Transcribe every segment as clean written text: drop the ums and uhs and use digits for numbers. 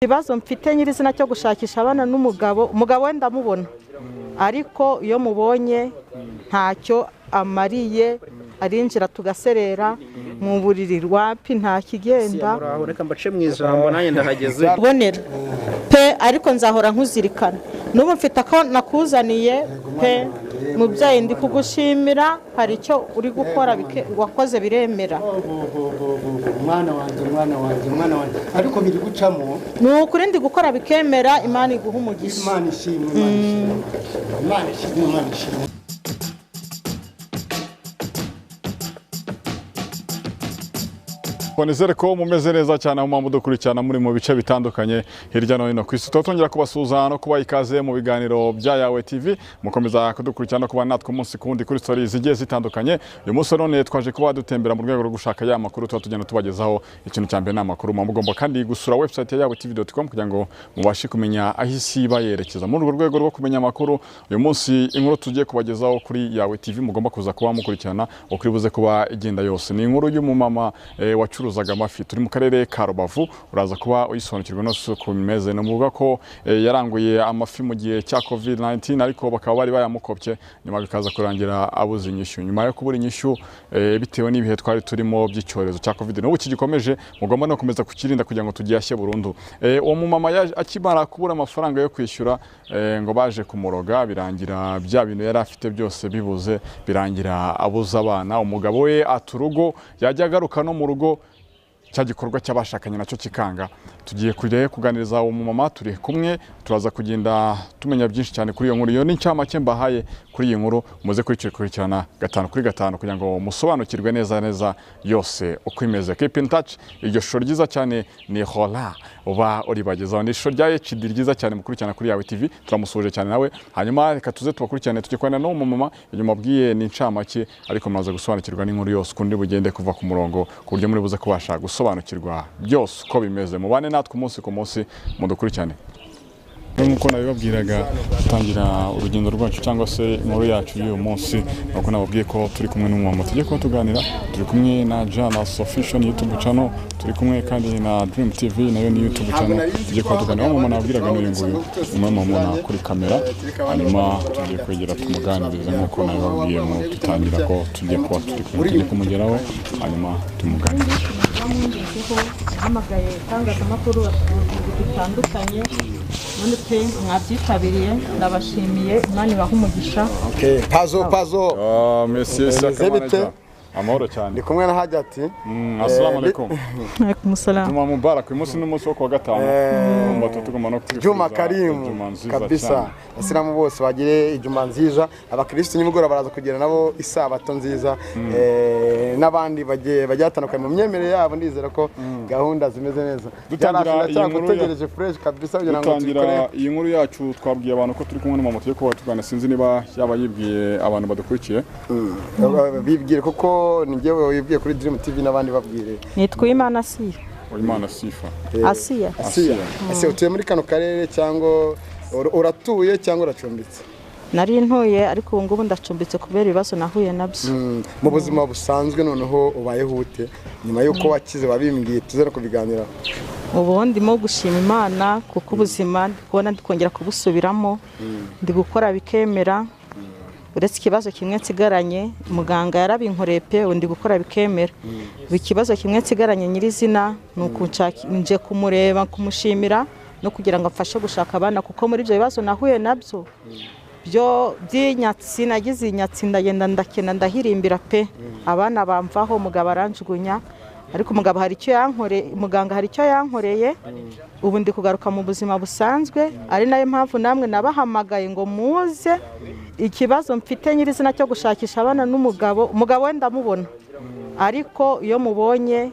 ikibazo mfite nyirizina cyo gushakisha abana n'umugabo we ndamubona ariko iyo mubonye ntacyo amariye arinjira tugaserera mu buriri rwapi nta kigenda reka mbace mu ijambo nanjye ndahageze bonera pe ariko nzahora nkuzirikana n'ubu mfite ko nakuzaniye pe mubyeyi ndi kugushimira hari icyo uri gukora wakoze biremera mwana wanjye ariko biri gucamo ni ukuri ndi gukora bikemera Imana iguha umugisha Imana ishimwe Imana ishimwe Nizere ko mumeze neza cyane mu mudukurikirana muri mu bice bitandukanye hirya no hino ku isi. Twongera kubasuhuza no kuba ikaze mu biganiro bya Yawe TV, mukomeza kudukurikirana kuba natwe umunsi kundi kuri stories zigiye zitandukanye. Uyu munsi none twaje kuba dutembera mu rwego rwo gushaka ya makuru tugenda tubagezaho. Ikintu cyambere n'amakuru mugomba kandi gusura website ya yawetv.com kugira ngo mubashe kumenya aho isi bayerekeza. Muri urwo rwego rwo kumenya amakuru, uyu munsi inkuru tugiye kubagezaho kuri Yawe TV mugomba kuza kuba mukurikirana ukuri buze kuba igenda yose. Ni inkuru y'umumama wacuruzaga amafi turi mu karere ka Rubavu, uraza kuba uyisobanukirwa no kumeze no muvuga ko yaranguye amafi mu gihe cya COVID-19 ariko bakaba bari bayamukopye nyuma bikaza kurangira abuze inyishyu. Nyuma yo kubura inyishyu bitewe n'ibihe twari turimo by'icyorezo cya COVID n'ubu kigikomeje, mugomba no komeza kukirinda kugira ngo tugiyashye burundu. Uwo mumama akimara kubura amafaranga yo kwishyura ngo baje kumuroga birangira bya bintu yari afite byose bibuze, birangira abuza abana. Umugabo we aturugo yajya agaruka no mu rugo cya gikorwa cy'abashakanye nacyo kikanga. Tugiye kuganiriza uwo mumama, turi kumwe turaza kugenda tumenya byinshi cyane kuri iyo nkuru. Iyo ni ncamake mbahaye kuri iyi nkuru, muze kurikirana 5 kuri 5 kugira ngo musobanukirwe neza yose uko imeze. Keep in touch. Iryo shoro ryiza cyane ni Hola uba uribagezaho, ni shoro rya HD ryiza cyane mukurikirana kuri Yawe TV. Turamusuje cyane nawe, hanyuma reka tuze tubakurikirane tujye kwana no mumama inyuma bwiye ni ncamake, ariko maze gusobanukirwa n'inkuru yose kundi bugende kuva ku murongo ku buryo muri buze kubasha gusobanukirwa byose uko bimeze. Mubane natwe umunsi ku munsi mudukurikirane. Nk'uko nabibabwiraga dutangira urugendo rwacu cyangwa se inkuru yacu y'uyu munsi, nuko nababwiye ko turi kumwe n'umumama tugiye kuba tuganira. Turi kumwe na Janas Official YouTube channel, turi kumwe kandi na Dream TV nayo ni YouTube channel. Tugiye kuba tuganira umumama nababwiraga n'uyu nguyu umumama mubona kuri kamera, hanyuma tugiye kwegera tumuganiriza nk'uko nabibabwiye mu dutangira ko tugiye kuba turi kumugeraho hanyuma tumuganiriza. Hamagaye itangazamakuru bitandukanye none pe mwabyitabiriye, ndabashimiye. Imana ibaha umugisha. Pazo Monsieur Sakamana. Amahoro cyane. Ndi kumwe na Hajati. Assalamu alaikum. Alaikum salam. Juma Mubarak. Uyu munsi ni umunsi wo kuwa gatanu. Tugomba no kwifuza Juma Karimu kabisa. Abasilamu bose bagire ijuma nziza, abakristo nyimugora baraza kugira nabo isabato nziza. N'abandi bajyatandukanye mu myemerere yabo, ndizera ko gahunda zimeze neza. Dutangira cyagutegereje fresh kabisa kugira ngo tukore iyi nkuru yacu. Twabwiye abantu ko turi kumwe n'umama tugiye kuba tugana, sinzi niba yaba yibwiye abantu badukurikiye. Bibwire koko ningewe wibwiye kuri Dream TV n'abandi babwire. Nitwa Imana Asiya. Imana Sifa. Asiya utuye muri kano karere cyangwa uratuye cyangwa uracumbitse? Nari ntuye ariko ubu ngubu ndacumbitse kubera ibibazo nahuye nabyo. Mu buzima busanzwe noneho ubayeho ute nyuma yuko wakize wabimbwiye tuzera kubiganira? Ubu ndimo gushima Imana kuko ubuzima ndikubona ndikongera kubusubiramo, ndi gukora bikemera. Uretse ikibazo kimwe nsigaranye, muganga yarabinkoreye pe, undi gukora bikemera. Ikibazo kimwe nsigaranye nyirizina nuko nje kumureba, kumushimira no kugira ngo afashe gushaka abana, kuko muri ibyo bibazo nahuye nabyo byo by'inyatsi, nagize inyatsi ndagenda ndakena ndahirimbira pe, abana bamvaho, mugabo aranjugunya. Ariko mugabo hari icyo yankoreye, muganga hari icyo yankoreye, ubu ndi kugaruka mu buzima busanzwe. Ari nayo mpamvu namwe nabahamagaye ngo muze. Ikibazo mfite nyirizina cyo gushakisha abana n'umugabo we ndamubona ariko iyo mubonye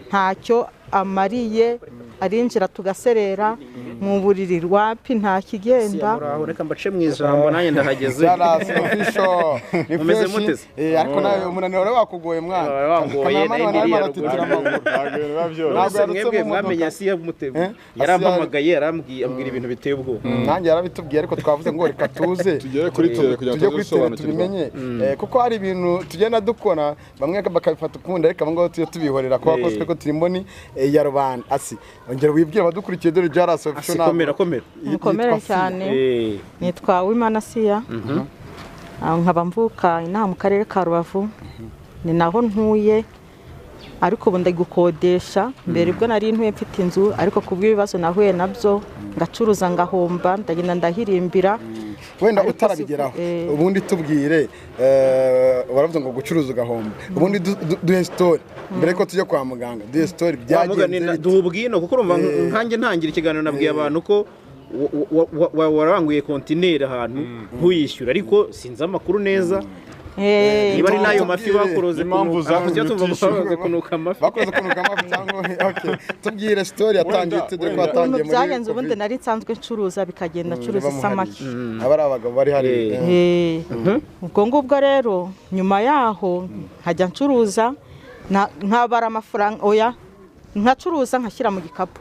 ntacyo amariye arinjira tugaserera mu buriri wapi nta kigenda. Reka mbace mu ijambo nanjye ndahageze. Jarasi official. Ni Mumeze mute se? Ariko nawe umunaniro wari wakugoye mwana. Wangoye nayo baratitira amaguru. Ntabwo mwebwe mwamenye si yamutebye. Yarampamagaye ambwira ibintu biteye ubwoba. Nanjye yarabitubwiye ariko twavuze ngo reka tuze. Tugere kuri tele kugira ngo tubimenye. Kuko hari ibintu tugenda dukora bamwe bakabifata ukundi ariko abangabo tujye tubihorera kuko twe ko turi mboni ya rubanda. Asi ongera wibwira abadukurikiye dore Jarasi official. Mukomere cyane. Nitwa Uwimana Siya. Nkaba mvuka inaha mu karere ka Rubavu. Ni naho ntuye ariko ubu ndigukodesha. Mbere ubwo nari ntuye mfite inzu ariko kubw'ibibazo nahuye nabyo ngacuruza ngahomba ndagenda ndahirimbira. Wenda utarabigeraho ubundi tubwire waravuze ngo gucuruza ugahomba. Ubundi duhe story mbere ko tujye kwa muganga. Duhe story byagenze duhubwino kuko urumva nkanjye ntangira ikiganiro nabwiye abantu ko waranguye kontineri ahantu ntuyishyura ariko sinzi amakuru neza. Niba ari nayo mafi bakuroze impamvu zakuze kunuka amafi. Bakoze kunuka amafi cyangwa okay. Tubwire story yatangiye tudere ko yatangiye muri. Byagenze ubundi nari nsanzwe ncuruza bikagenda curuza isamaki. Abari abagabo bari hari. Ubwo ngubwo rero nyuma yaho nkajya ncuruza nkabara amafaranga oya nkacuruza nkashyira mu gikapu.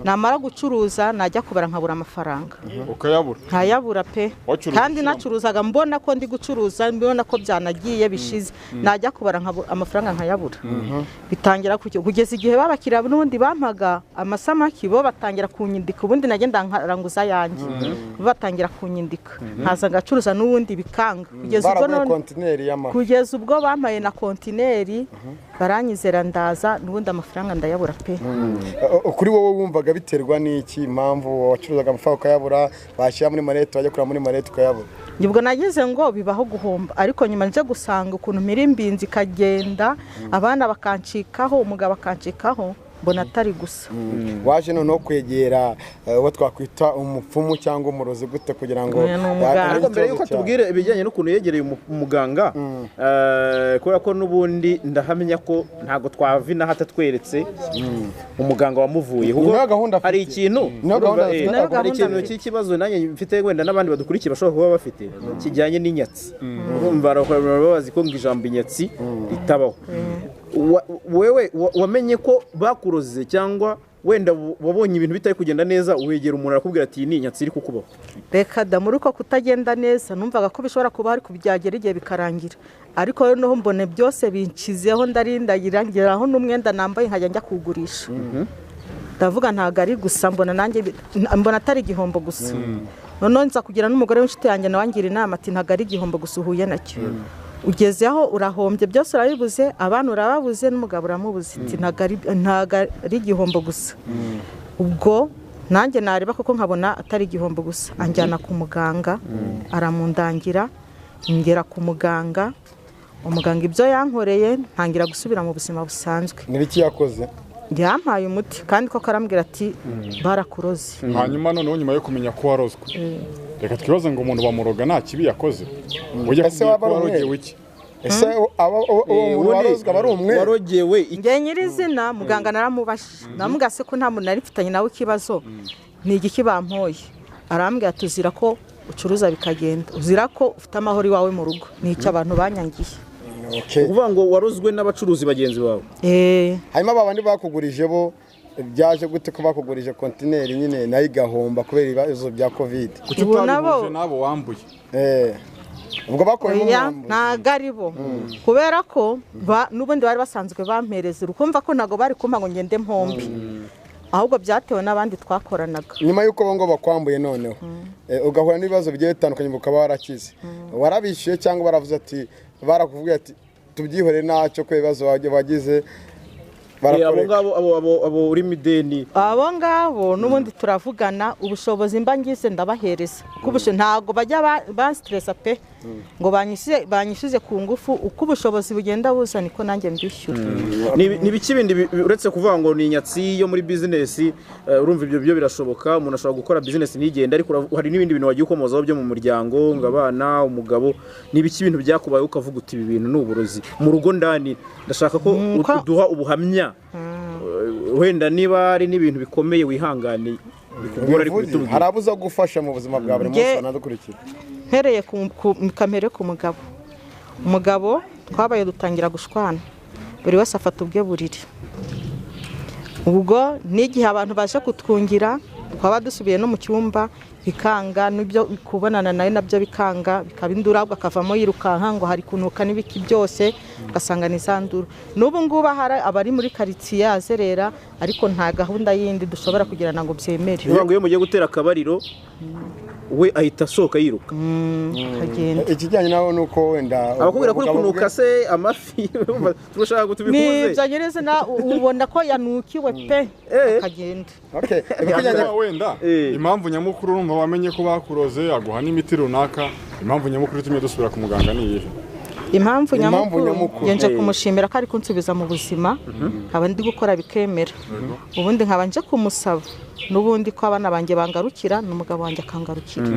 Namara gucuruza najya kubara nkabura amafaranga. Ukayabura? Nkayabura pe. Kandi nacuruzaga mbona ko ndi gucuruza mbona ko byanagiye bishize. Najya kubara amafaranga nkayabura. Bitangira kugeza igihe babakira n'ubundi bampaga amasamaki bo batangira kunyindika ubundi nagenda nkaranguza yanjye. Batangira kunyindika. Nkaza ngacuruza n'ubundi bikanga. Kugeza ubwo bampaye na kontineri baranyizera ndaza n'ubundi amafaranga ndayabura pe. Kuri wowe wumvaga biterwa n'iki impamvu wacuruzaga amafaranga ukayabura bashyira muri marete wajya kura muri marete ukayabura? Nibwo nagize ngo bibaho guhomba ariko nyuma nje gusanga ukuntu mirimbinzi kagenda abana bakancikaho umugabo akancikaho mbona atari gusa. Waje noneho kwegera uwo twakwita umupfumu cyangwa umurozi gute kugira ngo ariko mbere yuko tubwire ibijyanye n'ukuntu yegereye umuganga kubera ko n'ubundi ndahamenya ko ntago twavina hatatweretse umuganga wamuvuye kuko hari ikintu cy'ikibazo nanjye mfite wenda n'abandi badukurikiye bashobora kuba bafite kijyanye n'inyatsi. Urumva bazi ko ijambo inyatsi ritabaho. Wewe wamenye ko bakuroze cyangwa wenda wabonye ibintu bitari kugenda neza wegera umuntu arakubwira ati ni inyatsi iri kukubaho? Reka da muri ko kutagenda neza numvaga ko bishobora kuba hari kubyagera igihe bikarangira ariko noneho mbone byose bincizeho ndarindagira ngeraho n'umwenda nambaye nkajya njya kugurisha. Ndavuga ntago ari gusa mbona atari igihombo gusa. Noneho nza kugira n'umugore w'inshuti yanjye nawangira inama ati ntago ari igihombo gusa uhuye nacyo. Ugezeho urahombye byose urabibuze abantu urababuze n'umugabo uramubuze ntago ari igihombo gusa. Ubwo nanjye nareba kuko nkabona atari igihombo gusa anjyana ku muganga aramundangira ngera ku muganga ibyo yankoreye ntangira gusubira mu buzima busanzwe. Nibiki yakoze? Yampaye umuti kandi ko karambwira ati barakuroze. Hanyuma noneho nyuma yo kumenya ko warozwe reka twibaze ngo umuntu bamuroga nta kibi yakoze ujya kubwira ko warogewe iki? Ese warozwe aba ari umwe warogewe njye nyirizina muganga naramubashije namugase ko nta muntu nari mfitanye nawe ikibazo ni igiki bampoye arambwira ati uzira ko ucuruza bikagenda uzira ko ufite amahoro iwawe mu rugo ni icyo abantu banyangiye. Kuvuga ngo warozwe n'abacuruzi bagenzi bawe? Hanyuma babandi bakugurije bo byaje gute ko bakugurije kontineri nyine nayo igahomba kubera ibibazo bya covid? Kuki utabigurije nabo wambuye? Ubwo bakoye ntago ari bo kubera ko n'ubundi bari basanzwe bampereza urukumva ko ntago bari kumpa ngo ngende mpombi ahubwo byatewe n'abandi twakoranaga. Nyuma y'uko bongo bakwambuye noneho ugahura n'ibibazo bigiye bitandukanye ukaba warakize warabishyuye cyangwa baravuze ati barakuvuga ati tubyihore ntacyo ko ibibazo wagize? abo uri mideni abo ngabo n'ubundi turavugana ubushobozi mba ngize ndabahereza kuko ntago bajya bastressa pe ngo banyishyuze ku ngufu uko ubushobozi bugenda buza niko nanjye mbishyura. Ni biki bindi uretse kuvuga ngo ni inyatsi yo muri business urumva ibyo byo birashoboka umuntu ashobora gukora business ntigenda ariko hari n'ibindi bintu wagiye ukomozaho byo mu muryango ngabana umugabo ni biki bintu byakubaye ukavuga uti ibi bintu n'uburozi mu rugo ndani ndashaka ko duha ubuhamya wenda niba ari n'ibintu bikomeye wihangane bikugora ariko bitubwira hari abuza gufasha mu buzima bwa buri munsi banadukurikira. Mpereye kamere ku umugabo twabaye dutangira gushwana buri wese afata ubwe buriri. Ubwo n'igihe abantu baje kutwungira twaba dusubiye no mu cyumba bikanga n'ibyo kubonana nawe nabyo bikanga bikabindurabwa akavamo yirukanka ngo hari kunuka n'ibiki byose ugasanga ni zanduru. N'ubu ngubu hari abari muri quartier azerera ariko nta gahunda yindi dushobora kugirana ngo byemere. Ngo iyo mugiye gutera akabariro we ahita asohoka yiruka. Kagenda. Ikijyanye nawe nuko wenda abakubwira kuri kunuka se amafi turashaka gutubikunze. Ni byanyereze na ubona ko yanukiwe pe akagenda. Okay. Wenda impamvu nyamukuru urumva wamenye ko bakuroze aguha n'imiti runaka, impamvu nyamukuru itumye dusubira ku muganga ni iyihe? Impamvu nyamukuru yenje kumushimira ko ari kunsubiza mu buzima nkaba ndi gukora bikemera. Ubundi nkaba nje kumusaba n'ubundi ko abana banjye bangarukira n'umugabo wanjye akangarukira.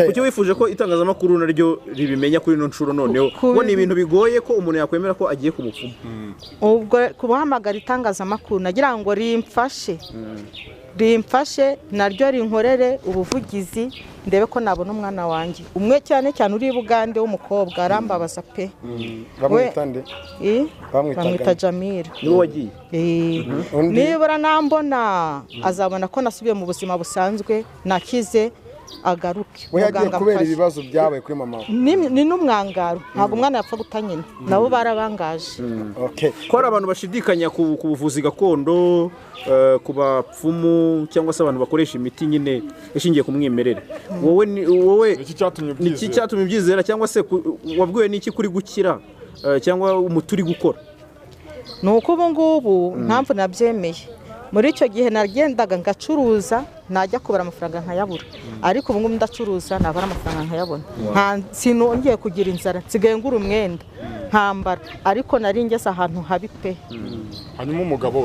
Kuki wifuje ko itangazamakuru naryo ribimenya kuri no nshuro noneho ko ni ibintu bigoye ko umuntu yakwemera ko agiye ku mupfumu? Ubwo kubahamagara itangazamakuru nagira ngo rimfashe naryo rinkorere ubuvugizi ndebe ko nabona umwana wanjye umwe cyane uri Bugande w'umukobwa arambabaza pe. Bamwitande bamwita Jamira. Niwe wagiye nibura nambona azabona ko nasubiye mu buzima busanzwe nakize agaruke. We yagiye kubera ibibazo byabaye kuri mama. Ni n'umwangaro ntabwo umwana yapfa gutanyina nabo barabangaje. Ko hari abantu bashidikanya ku buvuzi gakondo ku bapfumu cyangwa se abantu bakoresha imiti nyine ishingiye ku mwimerere. Wowe iki cyatumye ubyizera cyangwa se wabwiwe n'iki kuri gukira cyangwa umuti uri gukora? Nuko ubu ngubu mpamvu nabyemeye muri icyo gihe nagendaga ngacuruza najya kubara amafaranga nkayabura ariko ubu ngubu ndacuruza nabara amafaranga nkayabona. Sinongeye kugira inzara nsigaye ngura umwenda nkambara ariko nari ngeze ahantu habi pe. Hanyuma umugabo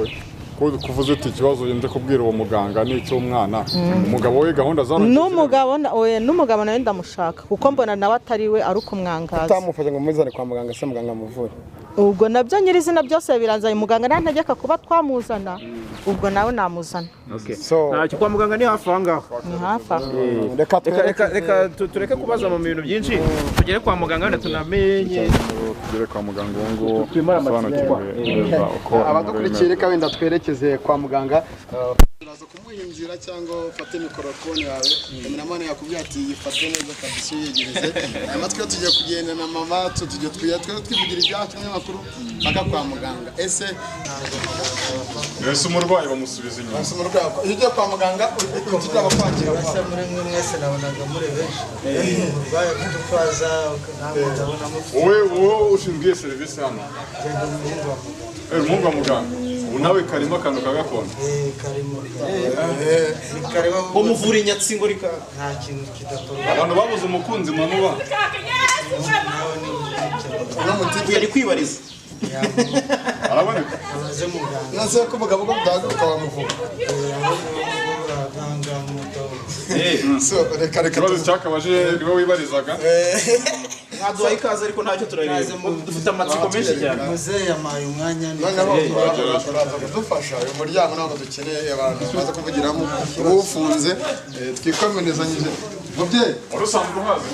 we kuvuze uti ikibazo yende kubwira uwo muganga n'icyo umwana umugabo we gahunda zarangiye n'umugabo nawe ndamushaka kuko mbona nawe atari we ari ukumwangaza. Utamufashe ngo muzane kwa muganga se muganga amuvure. Ubwo nabyo nyirizina byose biranzaye muganga ntantegeka kuba twamuzana ubwo nawe namuzana. Ntacyo kwa muganga ni hafi ahangaha. Ni hafi aho. Reka tureke kubaza mu bintu byinshi tugere kwa muganga wenda tunamenye. Tugere kwa muganga ngo sobanukirwe neza uko abadukurikiye reka wenda twerekeze kwa muganga. Uraza kumuhinjira cyangwa ufate mikorofone yawe kameramani yakubwiye ati yifate neza kabisa yegereze amatwi tugiye kugenda na mama tugiye twivugira ibyacu n'amakuru paka kwa muganga. Ese umurwayi bamusubiza inyuma. Ujye kwa muganga ujye abakwakira basa muri mwe mwese nabonaga muri benshi umurwayi kutwaza ntabwo ndabona wowe ushinzwe serivisi hano umuhungu wa muganga ubu nawe karimo akantu ka gakondo karimo umuvura inyatsi ngo rika nta kintu kidakorwa abantu babuze umukunzi manuba yari kwibariza araboneka abaze muganga nase ko mugabo ko bdaguka bamuvuga so reka ikibazo cyakabaje niwe wibarizaga nkaduhaye ikaze ariko ntacyo turareba dufite amatsiko menshi cyane. muzehe yamaye umwanya noneho turaza kudufasha uyu muryango ntabwo dukeneye abantu baza kuvugiramo ufunze twikomerezanyije mubyeyi wari usanzwe uhazi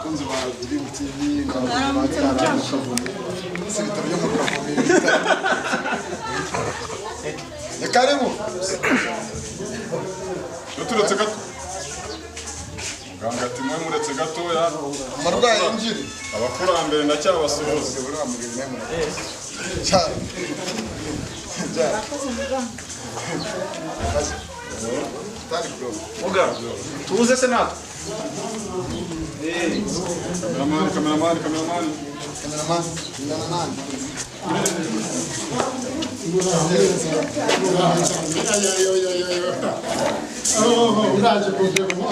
kunzi ba Dream TV sibitaro yo mu Kavumu. Karibu turetse gato muganga ati mwe muretse gatoya amarwayi injiri abakurambere ndacyabasuhuza cyane Muga tubuze se natwe kameramani uraje kujya mu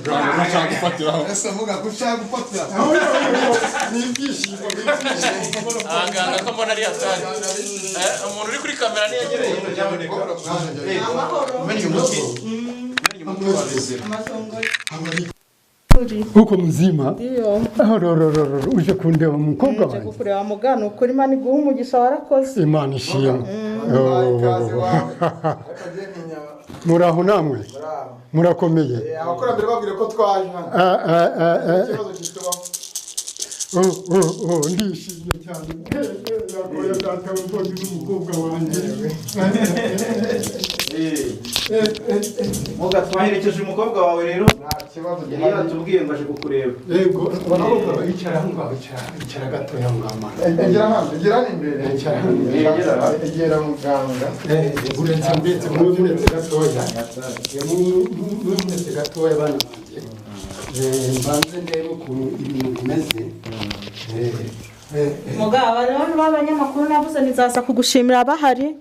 muganga nshaka gufatiraho ese avuga ko ushaka gufatira ni ibyishimo ahanganga ko mbona ari hatari umuntu uri kuri kamera niyegereye uko muzima uje kundeba umukobwa wanjye kureba mugana ukuri Imana iguha umugisha warakoze Imana ishimwe muraho namwe murakomeye abakurambere babwire ko twaje hano ikibazo kitubaho ndishimye cyane yakoye data w'umugore n'umukobwa wanjye muga twaherekeje umukobwa wawe rero nta kibazo yari yatubwiye ngo aje kukureba yego icara ngaho icara gatoya ngama egera hano egera imbere egera muganga uretse muretse gatoya bana banjye mbanze ndebe ukuntu ibintu bimeze mugabo rero b'abanyamakuru navuze nizaza kugushimira bahari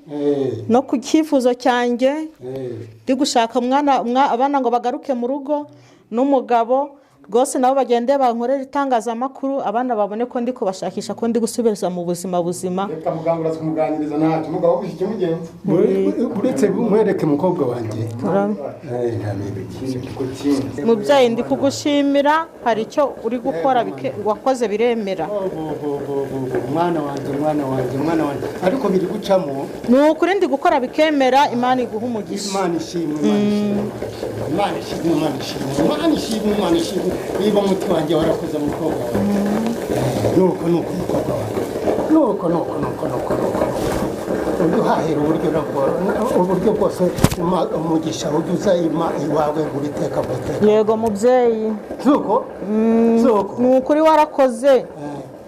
no ku cyifuzo cyanjye ndi gushaka abana ngo bagaruke mu rugo n'umugabo rwose nabo bagende bankorera itangazamakuru abana babone ko ndi kubashakisha ko ndi gusubiriza mu buzima reka muganga uraza kumuganiriza ntacyo umugabo wabuze ikimugenza uretse mwereke umukobwa wanjye mubyeyi ndi kugushimira hari icyo uri gukora wakoze biremera mwana wanjye ariko biri gucamo ni ukuri ndi gukora bikemera Imana iguha umugisha Imana ishimwe niba umuti wanjye warakoze umukobwa wawe nuko umukobwa wawe nuko uduhahira uburyo bwose umugisha uduza iwawe ubiteka guteka yego mubyeyi zuko ni ukuri warakoze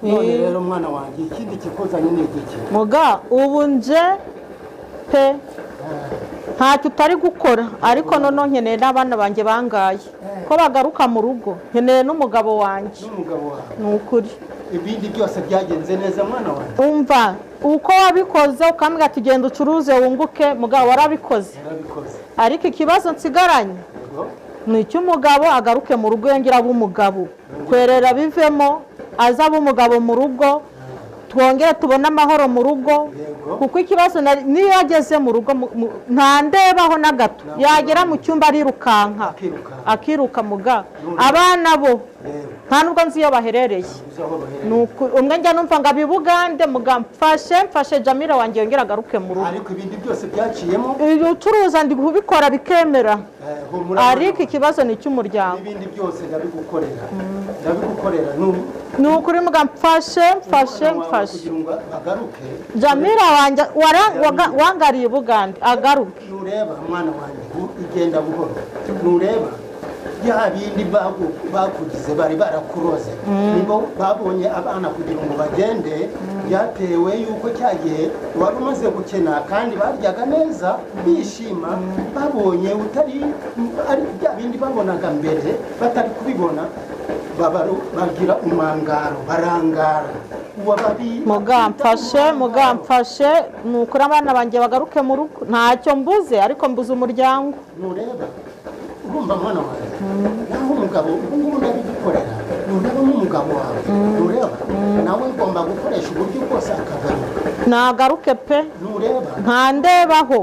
none rero mwana wanjye ikindi kikozanye n'igiki muga ubu nje pe ntacyo utari gukora ariko noneho nkeneye n'abana banjye bangaye ko bagaruka mu rugo nkeneye n'umugabo wanjye ni ukuri ibindi byose byagenze neza mwana wanjye umva uko wabikoze ukambwira ati genda ucuruze wunguke mugabo warabikoze ariko ikibazo nsigaranye ni icy'umugabo agaruke mu rugo yongera abe umugabo kwerera bivemo aza abe umugabo mu rugo twongere tubone amahoro mu rugo kuko ikibazo niyo yageze mu rugo nta ndebaho na gato yagera mu cyumba arirukanka akiruka muga abana bo nta nubwo nzi iyo baherereye umwe njya numva ngo abibugande muga mfashe Jamila wanjye yongera agaruke mu rugo ariko ibindi byose byaciyemo ucuruza ndi kubikora bikemera ariko ikibazo ni icy'umuryango ibindi byose ndabigukorera ni ukuri muga mfashe Jamila wanjye wangariye ubugande agaruke nureba mwana wanjye igenda buhoro nureba bya bindi bakugize bari barakuroze nibo babonye abana kugira ngo bagende byatewe yuko cyagiye wari umaze gukena kandi baryaga neza bishima babonye utari ari bya bindi babonaga mbere batari kubibona bagira umangaro barangara mugamfashe ni ukuri abana banjye bagaruke mu rugo ntacyo mbuze ariko mbuze umuryango nureba urumva mwana wawe naho umugabo ubu ndabigukorera nureba n'umugabo wawe nureba nawe ugomba gukoresha uburyo bwose akagaruka nagaruke pe nureba nta ndebaho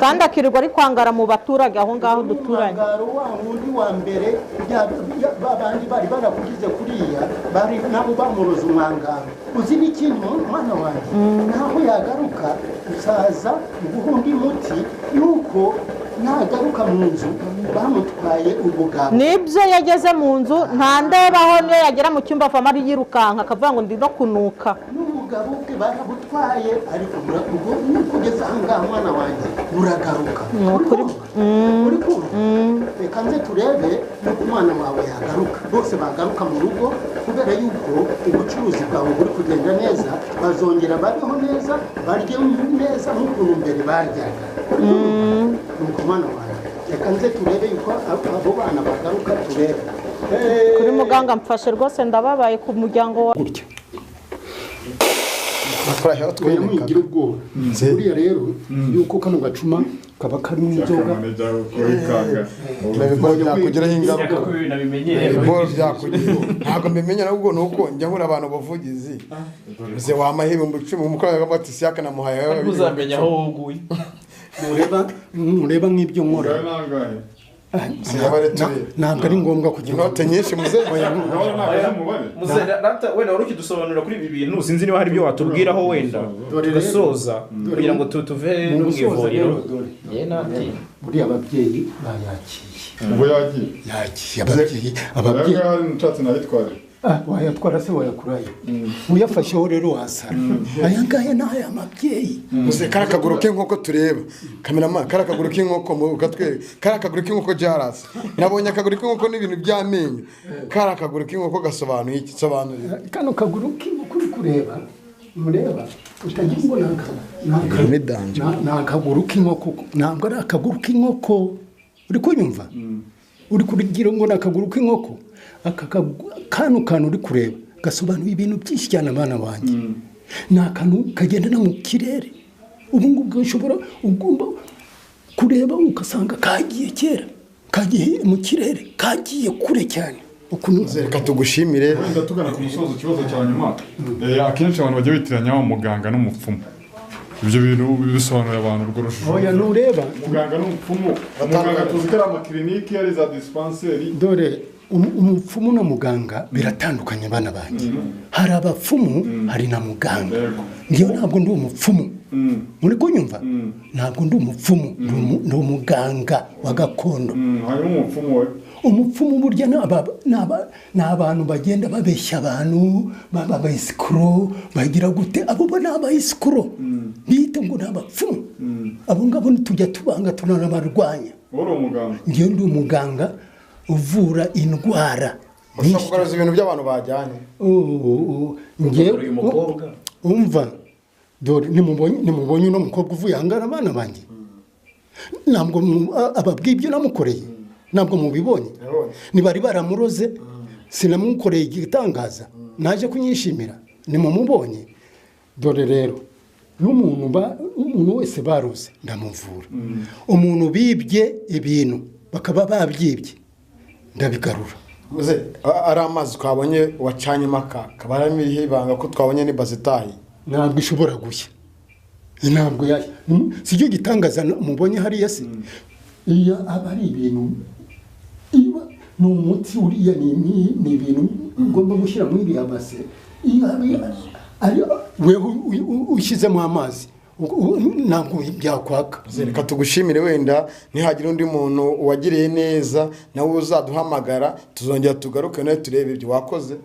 kandi akirirwa ari kwangara mu baturage aho ngaho duturanye wa wundi wa mbere babandi bari barakugize kuriya bari nabo bamuroza umwangaro uzi n'ikintu mwana wanjye naho yagaruka usaza ubundi muti yuko nagaruka mu nzu bamutwaye ubugabo nibyo yageze mu nzu nta ndebaho niyo yagera mu cyumba avamo ari yirukanka akavuga ngo ndi no kunuka n'ubugabo bwe barabutwaye ariko kugeza aha ngaha mwana wanjye uragaruka uri kumva reka nze turebe yuko umwana wawe yagaruka bose bagaruka mu rugo kubera yuko ubucuruzi bwawe buri kugenda neza bazongera babeho neza barye neza nk'ukuntu mbere baryaga nuko mwana wanjye reka nze turebe yuko abo bana bagaruka turebe kuri muganga mfashe rwose ndababaye ku muryango wa gutya Akora oya mwigira ubwoba buriya rero yuko kano gacuma kaba karimo inzoga nabikora byakugiraho ingaruka ntabwo mbimenyera ahubwo ni uko njya nkura abantu bavugizi ze wamahibe mu bicumi umukobwa bati siyaka namuhaye uzamenya aho woguye mureba nk'ibyo nkora ntabwo ari ngombwa kugira inote nyinshi muze wenda wari ukidusobanurira kuri ibi bintu sinzi niba hari ibyo watubwiraho wenda tugasoza kugira ngo tuve no mu ivuriro buriya ababyeyi bayakiye ubwo yagiye ababyeyi hari nshatse nayitware wayatwara se wayakurayo uyafasheho rero wasara aya ngaya ni aya mabyeyi muze kari akaguru k'inkoko tureba kamerama kari akaguru k'inkoko mu gatwe kari akaguru k'inkoko jarasi nabonye akaguru k'inkoko n'ibintu by'amenyo kari akaguru k'inkoko gasobanuye iki sobanurira kano kaguru k'inkoko uri kureba mureba utagira ngo ni akaguru k'inkoko ntabwo ari akaguru k'inkoko uri kunyumva uri kugira ngo ni akaguru k'inkoko kano kantu uri kureba gasobanuye ibintu byinshi cyane abana banjye ni akantu kagendana mu kirere ubu ngubu ushobora ugomba kureba ugasanga kagiye kera kagiye mu kirere kagiye kure cyane reka tugushimire wenda tugana ku musozo ikibazo cya nyuma akenshi abantu bajya bitiranya umuganga n'umupfumu ibyo bintu bisobanurira abantu urwo rushusho oya nureba umuganga n'umupfumu umuganga tuzi ko ari amakiriniki ari za dispanseri dore umupfumu na muganga biratandukanye bana banjye hari abapfumu hari na muganga ngiyo ntabwo ndi umupfumu muri kunyumva ntabwo ndi umupfumu ndi umuganga wa gakondo hanyuma umupfumu we umupfumu burya ni abantu bagenda babeshya abantu babayisikuro bagira gute abo bo ni abayisikuro bita ngo ni abapfumu abo ngabo ntitujya tubanga tunanabarwanya uri umuganga ngiyo ndi umuganga uvura indwara ushobora kugaruza ibintu by'abantu bajyanye uyu mukobwa umva dore nimubonye uno mukobwa uvuye ahangana abana banjye ntabwo ababwiye ibyo namukoreye ntabwo mubibonye ntibari baramuroze sinamukoreye igitangaza naje kunyishimira nimumubonye dore rero n'umuntu wese baroze ndamuvura umuntu bibye ibintu bakaba babyibye ndabigarura ari amazi twabonye wacanyemo akaba arimo iriho ibanga ko twabonye ni bazitayi ntabwo ishobora gushya ntabwo si cyo gitangaza mubonye hariya se iyo aba ari ibintu ni umuti uriya ni ibintu ugomba gushyira muri iriya base wewe ushyizemo amazi ntabwo byakwaka reka tugushimire wenda nihagira undi muntu wagiriye neza nawe uzaduhamagara tuzongera tugaruke nawe turebe ibyo wakoze